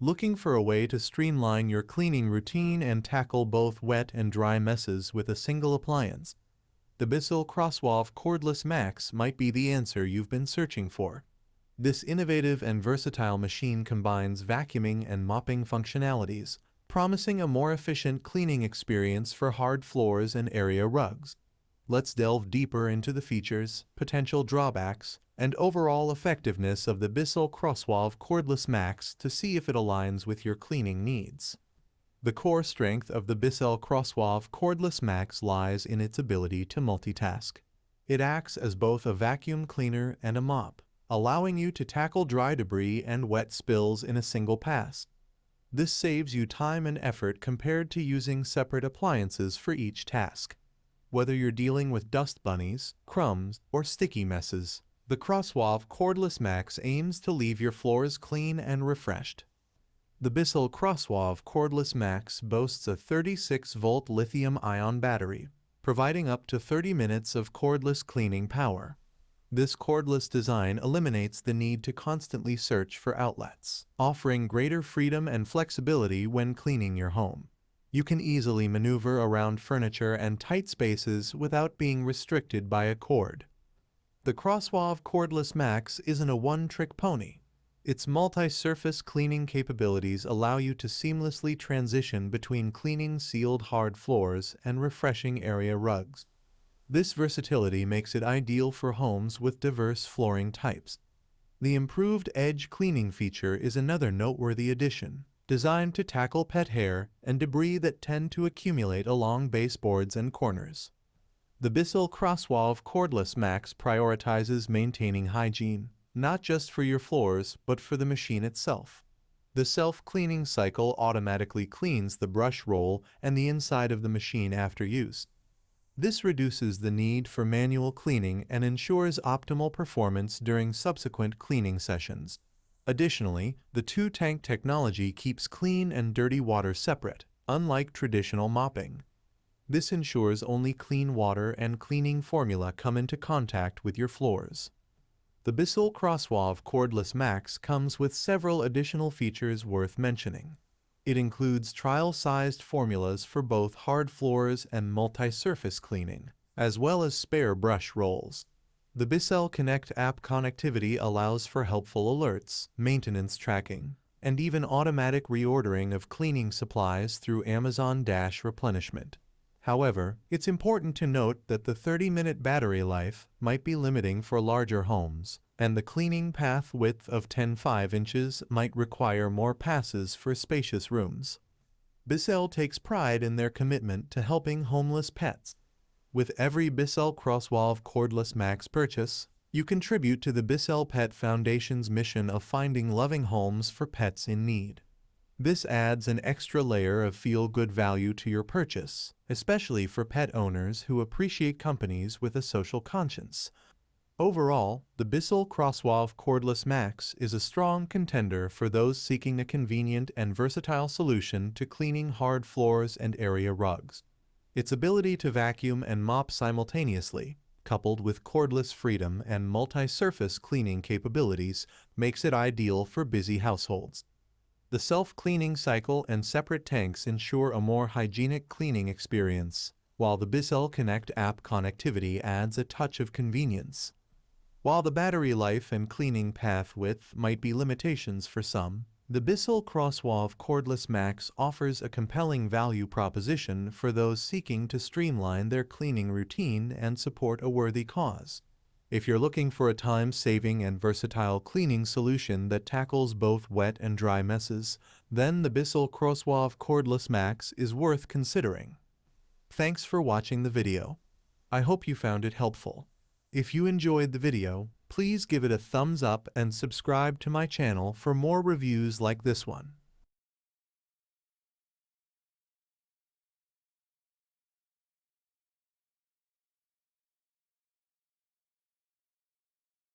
Looking for a way to streamline your cleaning routine and tackle both wet and dry messes with a single appliance? The Bissell Crosswave Cordless Max might be the answer you've been searching for. This innovative and versatile machine combines vacuuming and mopping functionalities, promising a more efficient cleaning experience for hard floors and area rugs. Let's delve deeper into the features, potential drawbacks, and overall effectiveness of the Bissell Crosswave Cordless Max to see if it aligns with your cleaning needs. The core strength of the Bissell Crosswave Cordless Max lies in its ability to multitask. It acts as both a vacuum cleaner and a mop, allowing you to tackle dry debris and wet spills in a single pass. This saves you time and effort compared to using separate appliances for each task. Whether you're dealing with dust bunnies, crumbs, or sticky messes, the CrossWave Cordless Max aims to leave your floors clean and refreshed. The Bissell Crosswave Cordless Max boasts a 36-volt lithium-ion battery, providing up to 30 minutes of cordless cleaning power. This cordless design eliminates the need to constantly search for outlets, offering greater freedom and flexibility when cleaning your home. You can easily maneuver around furniture and tight spaces without being restricted by a cord. The CrossWave Cordless Max isn't a one-trick pony. Its multi-surface cleaning capabilities allow you to seamlessly transition between cleaning sealed hard floors and refreshing area rugs. This versatility makes it ideal for homes with diverse flooring types. The improved edge cleaning feature is another noteworthy addition, designed to tackle pet hair and debris that tend to accumulate along baseboards and corners. The Bissell Crosswave Cordless Max prioritizes maintaining hygiene, not just for your floors but for the machine itself. The self-cleaning cycle automatically cleans the brush roll and the inside of the machine after use. This reduces the need for manual cleaning and ensures optimal performance during subsequent cleaning sessions. Additionally, the two-tank technology keeps clean and dirty water separate, unlike traditional mopping. This ensures only clean water and cleaning formula come into contact with your floors. The Bissell Crosswave Cordless Max comes with several additional features worth mentioning. It includes trial-sized formulas for both hard floors and multi-surface cleaning, as well as spare brush rolls. The Bissell Connect app connectivity allows for helpful alerts, maintenance tracking, and even automatic reordering of cleaning supplies through Amazon Replenishment. However, it's important to note that the 30-minute battery life might be limiting for larger homes, and the cleaning path width of 10.5 inches might require more passes for spacious rooms. Bissell takes pride in their commitment to helping homeless pets. With every Bissell Crosswave Cordless Max purchase, you contribute to the Bissell Pet Foundation's mission of finding loving homes for pets in need. This adds an extra layer of feel-good value to your purchase, especially for pet owners who appreciate companies with a social conscience. Overall, the Bissell Crosswave Cordless Max is a strong contender for those seeking a convenient and versatile solution to cleaning hard floors and area rugs. Its ability to vacuum and mop simultaneously, coupled with cordless freedom and multi-surface cleaning capabilities, makes it ideal for busy households. The self-cleaning cycle and separate tanks ensure a more hygienic cleaning experience, while the Bissell Connect app connectivity adds a touch of convenience. While the battery life and cleaning path width might be limitations for some, the Bissell Crosswave Cordless Max offers a compelling value proposition for those seeking to streamline their cleaning routine and support a worthy cause. If you're looking for a time-saving and versatile cleaning solution that tackles both wet and dry messes, then the Bissell Crosswave Cordless Max is worth considering. Thanks for watching the video. I hope you found it helpful. If you enjoyed the video, please give it a thumbs up and subscribe to my channel for more reviews like this one.